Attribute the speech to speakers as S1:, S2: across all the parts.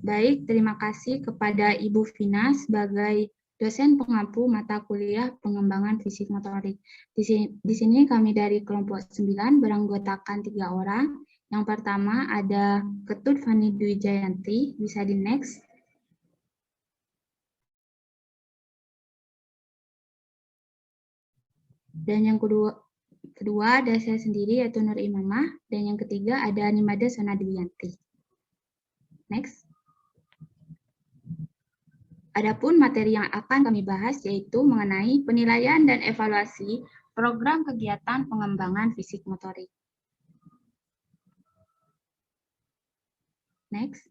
S1: Baik, terima kasih kepada Ibu Vina sebagai dosen pengampu mata kuliah pengembangan fisik motorik. Di sini kami dari kelompok 9 beranggotakan 3 orang. Yang pertama ada Ketut Fani Dwi Jayanti, bisa di next. Dan yang kedua ada saya sendiri yaitu Nur Imamah, dan yang ketiga ada Nimada Sonadwiyanti. Next. Adapun materi yang akan kami bahas yaitu mengenai penilaian dan evaluasi program kegiatan pengembangan fisik motorik. Next.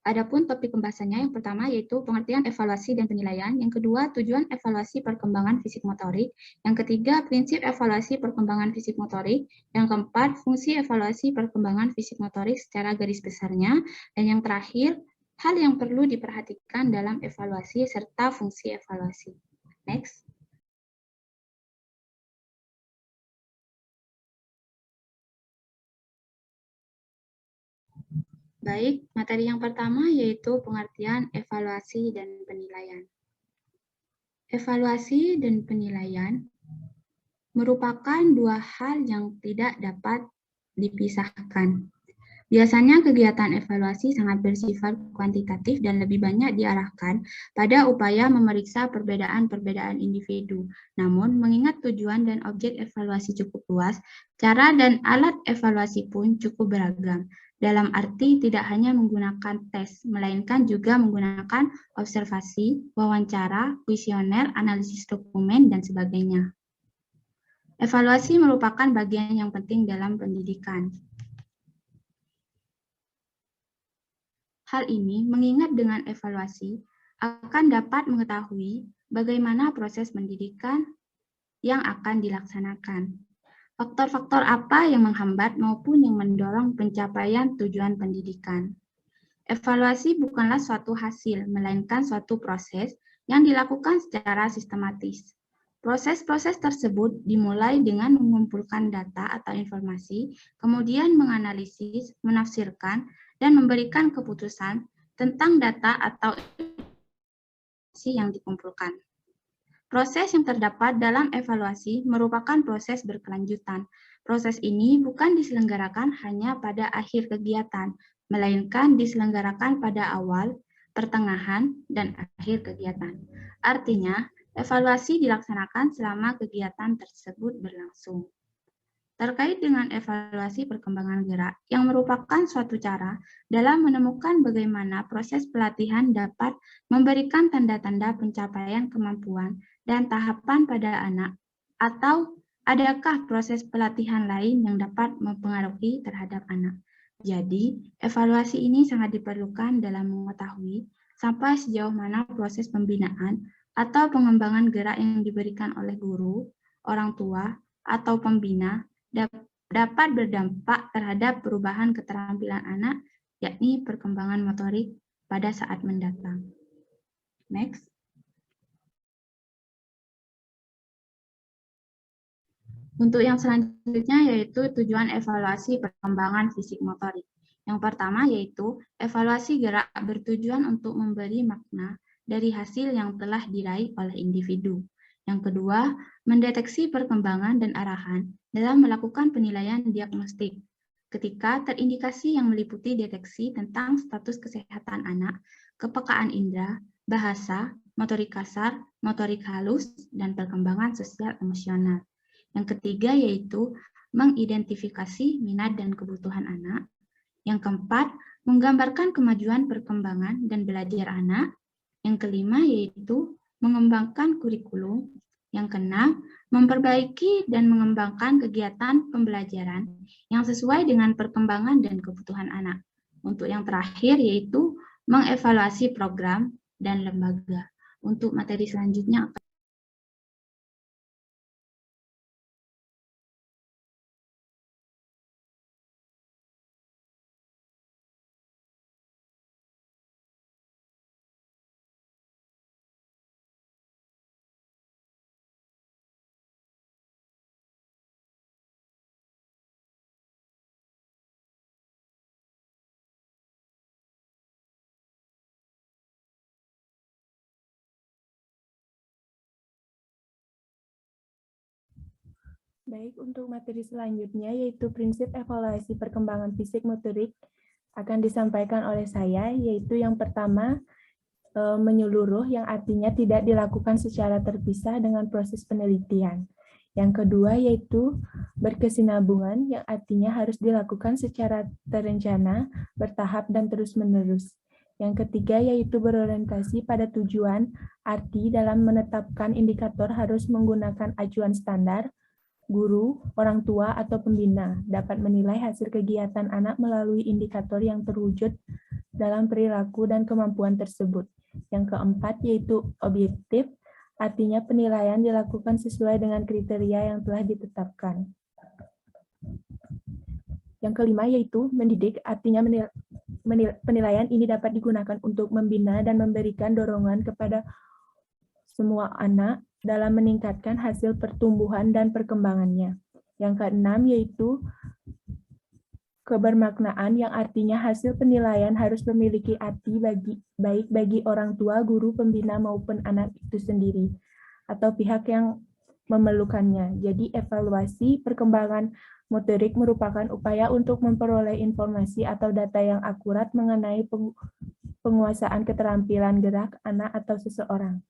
S1: Adapun topik pembahasannya yang pertama yaitu pengertian evaluasi dan penilaian, yang kedua tujuan evaluasi perkembangan fisik motorik, yang ketiga prinsip evaluasi perkembangan fisik motorik, yang keempat fungsi evaluasi perkembangan fisik motorik secara garis besarnya, dan yang terakhir hal yang perlu diperhatikan dalam evaluasi serta fungsi evaluasi. Next. Baik, materi yang pertama yaitu pengertian evaluasi dan penilaian. Evaluasi dan penilaian merupakan dua hal yang tidak dapat dipisahkan. Biasanya kegiatan evaluasi sangat bersifat kuantitatif dan lebih banyak diarahkan pada upaya memeriksa perbedaan-perbedaan individu. Namun, mengingat tujuan dan objek evaluasi cukup luas, cara dan alat evaluasi pun cukup beragam. Dalam arti tidak hanya menggunakan tes, melainkan juga menggunakan observasi, wawancara, kuesioner, analisis dokumen, dan sebagainya. Evaluasi merupakan bagian yang penting dalam pendidikan. Hal ini mengingat dengan evaluasi akan dapat mengetahui bagaimana proses pendidikan yang akan dilaksanakan. Faktor-faktor apa yang menghambat maupun yang mendorong pencapaian tujuan pendidikan. Evaluasi bukanlah suatu hasil, melainkan suatu proses yang dilakukan secara sistematis. Proses-proses tersebut dimulai dengan mengumpulkan data atau informasi, kemudian menganalisis, menafsirkan, dan memberikan keputusan tentang data atau informasi yang dikumpulkan. Proses yang terdapat dalam evaluasi merupakan proses berkelanjutan. Proses ini bukan diselenggarakan hanya pada akhir kegiatan, melainkan diselenggarakan pada awal, pertengahan, dan akhir kegiatan. Artinya, evaluasi dilaksanakan selama kegiatan tersebut berlangsung. Terkait dengan evaluasi perkembangan gerak, yang merupakan suatu cara dalam menemukan bagaimana proses pelatihan dapat memberikan tanda-tanda pencapaian kemampuan dan tahapan pada anak, atau adakah proses pelatihan lain yang dapat mempengaruhi terhadap anak. Jadi, evaluasi ini sangat diperlukan dalam mengetahui sampai sejauh mana proses pembinaan atau pengembangan gerak yang diberikan oleh guru, orang tua, atau pembina dapat berdampak terhadap perubahan keterampilan anak, yakni perkembangan motorik pada saat mendatang. Next. Untuk yang selanjutnya yaitu tujuan evaluasi perkembangan fisik motorik. Yang pertama yaitu evaluasi gerak bertujuan untuk memberi makna dari hasil yang telah diraih oleh individu. Yang kedua, mendeteksi perkembangan dan arahan dalam melakukan penilaian diagnostik. Ketika terindikasi yang meliputi deteksi tentang status kesehatan anak, kepekaan indera, bahasa, motorik kasar, motorik halus, dan perkembangan sosial emosional. Yang ketiga yaitu mengidentifikasi minat dan kebutuhan anak. Yang keempat, menggambarkan kemajuan perkembangan dan belajar anak. Yang kelima yaitu mengembangkan kurikulum. Yang keenam, memperbaiki dan mengembangkan kegiatan pembelajaran yang sesuai dengan perkembangan dan kebutuhan anak. Untuk yang terakhir yaitu mengevaluasi program dan lembaga. Untuk materi selanjutnya
S2: Baik, untuk materi selanjutnya yaitu prinsip evaluasi perkembangan fisik motorik akan disampaikan oleh saya, yaitu yang pertama menyeluruh yang artinya tidak dilakukan secara terpisah dengan proses penelitian. Yang kedua yaitu berkesinambungan yang artinya harus dilakukan secara terencana, bertahap, dan terus-menerus. Yang ketiga yaitu berorientasi pada tujuan, arti dalam menetapkan indikator harus menggunakan acuan standar. Guru, orang tua, atau pembina dapat menilai hasil kegiatan anak melalui indikator yang terwujud dalam perilaku dan kemampuan tersebut. Yang keempat yaitu objektif, artinya penilaian dilakukan sesuai dengan kriteria yang telah ditetapkan. Yang kelima yaitu mendidik, artinya penilaian ini dapat digunakan untuk membina dan memberikan dorongan kepada semua anak dalam meningkatkan hasil pertumbuhan dan perkembangannya. Yang keenam yaitu kebermaknaan yang artinya hasil penilaian harus memiliki arti baik bagi orang tua, guru, pembina maupun anak itu sendiri atau pihak yang memerlukannya. Jadi evaluasi perkembangan motorik merupakan upaya untuk memperoleh informasi atau data yang akurat mengenai penguasaan keterampilan gerak anak atau seseorang.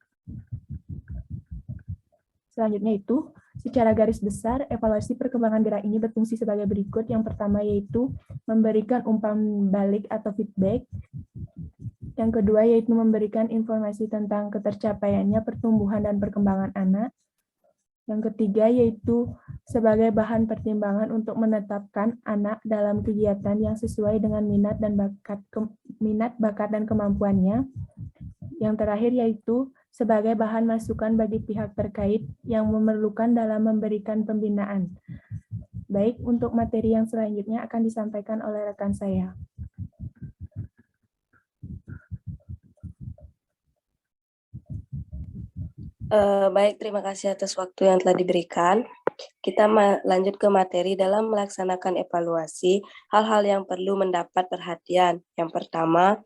S2: Selanjutnya itu, secara garis besar, evaluasi perkembangan gerak ini berfungsi sebagai berikut. Yang pertama yaitu memberikan umpan balik atau feedback. Yang kedua yaitu memberikan informasi tentang ketercapaiannya pertumbuhan dan perkembangan anak. Yang ketiga yaitu sebagai bahan pertimbangan untuk menetapkan anak dalam kegiatan yang sesuai dengan minat, bakat, dan kemampuannya. Yang terakhir yaitu sebagai bahan masukan bagi pihak terkait yang memerlukan dalam memberikan pembinaan. Baik, untuk materi yang selanjutnya akan disampaikan oleh rekan saya.
S3: Baik, terima kasih atas waktu yang telah diberikan. Kita lanjut ke materi dalam melaksanakan evaluasi, hal-hal yang perlu mendapat perhatian. Yang pertama,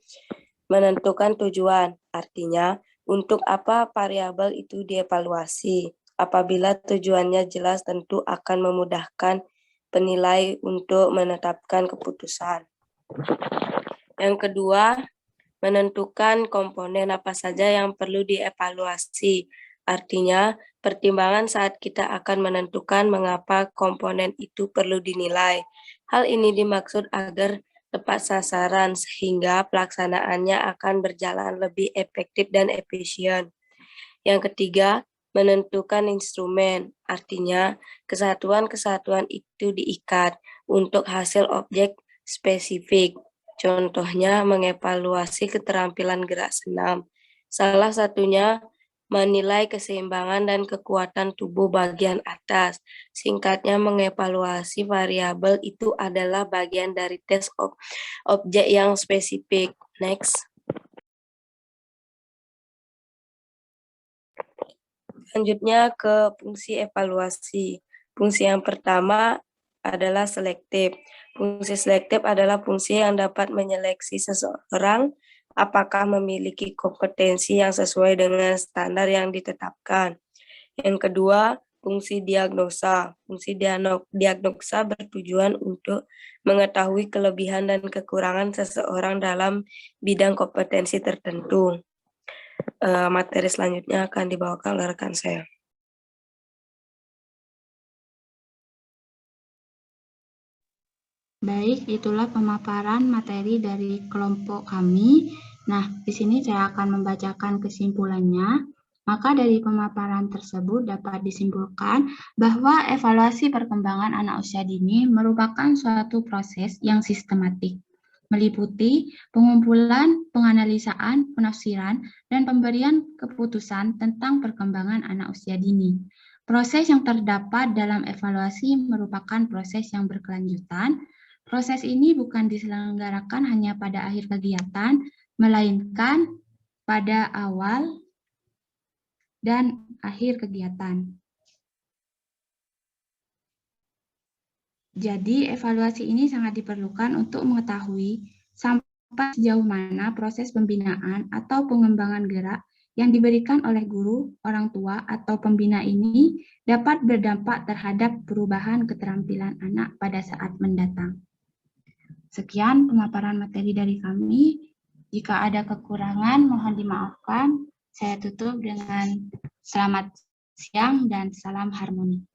S3: menentukan tujuan, artinya untuk apa variabel itu dievaluasi. Apabila tujuannya jelas, tentu akan memudahkan penilai untuk menetapkan keputusan. Yang kedua, menentukan komponen apa saja yang perlu dievaluasi. Artinya, pertimbangan saat kita akan menentukan mengapa komponen itu perlu dinilai. Hal ini dimaksud agar tepat sasaran sehingga pelaksanaannya akan berjalan lebih efektif dan efisien. Yang ketiga, menentukan instrumen. Artinya, kesatuan-kesatuan itu diikat untuk hasil objek spesifik. Contohnya, mengevaluasi keterampilan gerak senam. Salah satunya, menilai keseimbangan dan kekuatan tubuh bagian atas. Singkatnya, mengevaluasi variabel itu adalah bagian dari tes objek yang spesifik. Next. Selanjutnya ke fungsi evaluasi. Fungsi yang pertama adalah selektif. Fungsi selektif adalah fungsi yang dapat menyeleksi seseorang apakah memiliki kompetensi yang sesuai dengan standar yang ditetapkan. Yang kedua, fungsi diagnosa. Fungsi diagnosa bertujuan untuk mengetahui kelebihan dan kekurangan seseorang dalam bidang kompetensi tertentu. Materi selanjutnya akan dibawakan oleh rekan saya.
S1: Baik, itulah pemaparan materi dari kelompok kami. Nah, di sini saya akan membacakan kesimpulannya. Maka dari pemaparan tersebut dapat disimpulkan bahwa evaluasi perkembangan anak usia dini merupakan suatu proses yang sistematik, meliputi pengumpulan, penganalisaan, penafsiran, dan pemberian keputusan tentang perkembangan anak usia dini. Proses yang terdapat dalam evaluasi merupakan proses yang berkelanjutan. Proses ini bukan diselenggarakan hanya pada akhir kegiatan, melainkan pada awal dan akhir kegiatan. Jadi, evaluasi ini sangat diperlukan untuk mengetahui sampai sejauh mana proses pembinaan atau pengembangan gerak yang diberikan oleh guru, orang tua, atau pembina ini dapat berdampak terhadap perubahan keterampilan anak pada saat mendatang. Sekian pemaparan materi dari kami. Jika ada kekurangan, mohon dimaafkan. Saya tutup dengan selamat siang dan salam harmoni.